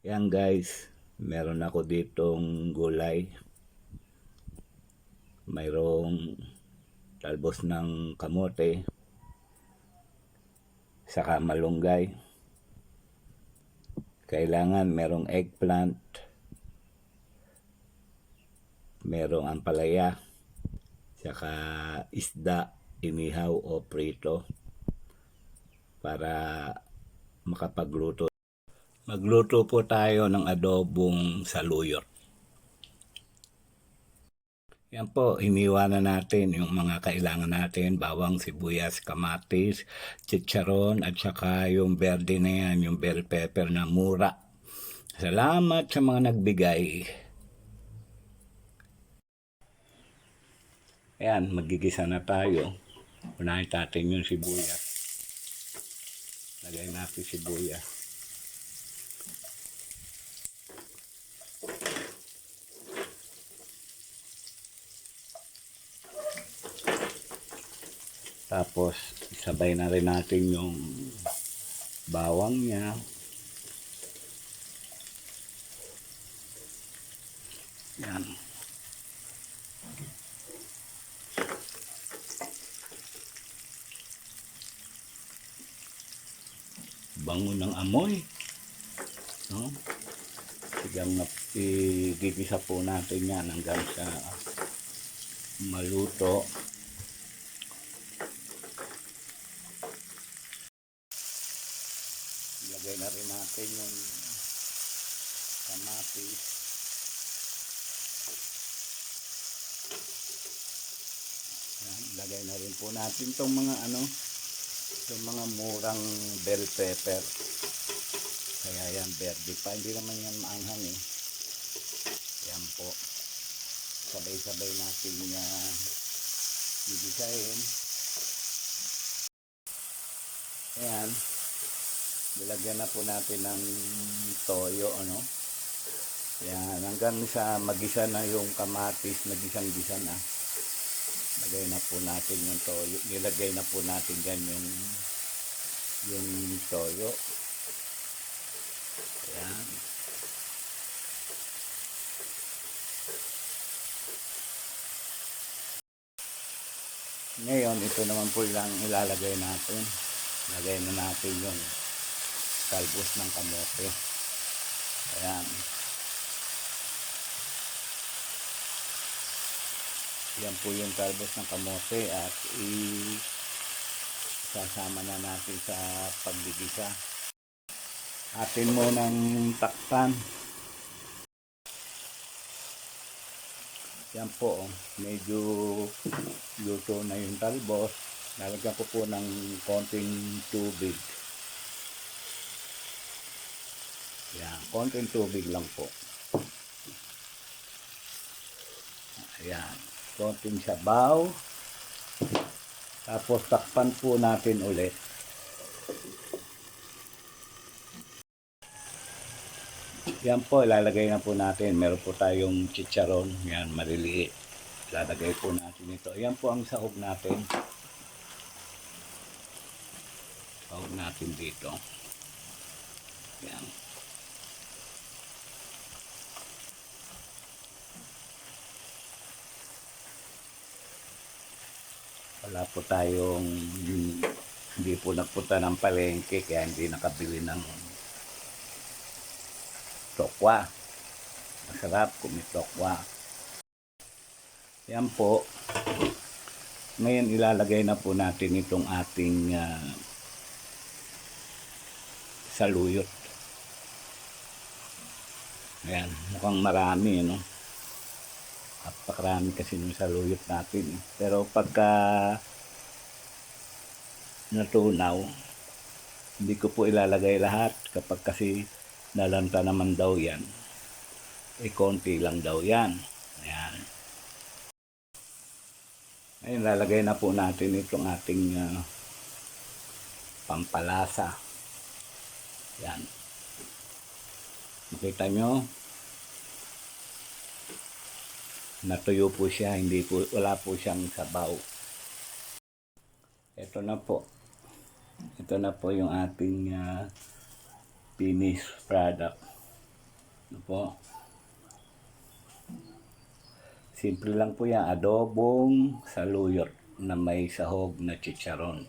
Yan guys, meron ako ditong gulay. Mayroong talbos ng kamote, saka malunggay. Kailangan merong eggplant, merong ampalaya, saka isda, inihaw o prito para makapagluto. Magluto po tayo ng adobong saluyot. Yan po, iniwanan natin yung mga kailangan natin, bawang, sibuyas, kamatis, chicharon, at saka yung verde na yan, yung bell pepper na mura. Salamat sa mga nagbigay. Ayan, magigisa na tayo. Unahin natin yung sibuyas. Lagay natin sibuyas. Tapos, isabay na rin natin yung bawang niya. Yan. Bango ng amoy. No? Sigang igigisa po natin yan hanggang sa maluto. Ilagay na rin natin yung kamatis. Yan, ilagay na rin po natin itong mga itong mga murang bell pepper. Kaya yan, verde pa. Hindi naman yan maanghang eh. Yan po. Sabay-sabay natin gigisahin. Ayan. Nilagyan na po natin ng toyo, Yan. Hanggang sa magisa na yung kamatis, nagisang-gisa na. Lagay na po natin yung toyo. Nilagay na po natin dyan yung toyo. Ayan. Ngayon, ito naman po lang ilalagay natin. Lagay na natin yung talbos ng kamote. Ayan. Yan po yung talbos ng kamote at isasama na natin sa paggigisa. Atin mo ng takpan. Yan po, medyo luto na yung talbos. Lalagyan ko po ng konting tubig. Yan, konting tubig lang po. Ayan, konting sabaw. Tapos takpan po natin ulit. Yan po, ilalagay na po natin. Meron po tayong chicharon. Yan, maliliit. Ilalagay po natin ito. Yan po ang sahog natin. Sahog natin dito. Yan. Wala po tayong, hindi po nagpunta ng palengke, kaya hindi nakabili ng tokwa. Masarap kung may tokwa. Yan po. Ngayon ilalagay na po natin itong ating saluyot. Ayan, mukhang marami, Napakarami kasi ng saluyot natin. Pero pagka natunaw, hindi ko po ilalagay lahat kapag kasi nalanta naman daw yan. Konti lang daw yan. Ayan. Ngayon, lalagay na po natin itong ating pampalasa. Yan. Makita nyo, natuyo po siya, wala po siyang sabaw. Ito na po. Ito na po yung ating finished product. Ito po. Simple lang po yan. Adobong saluyot na may sahog na chicharon.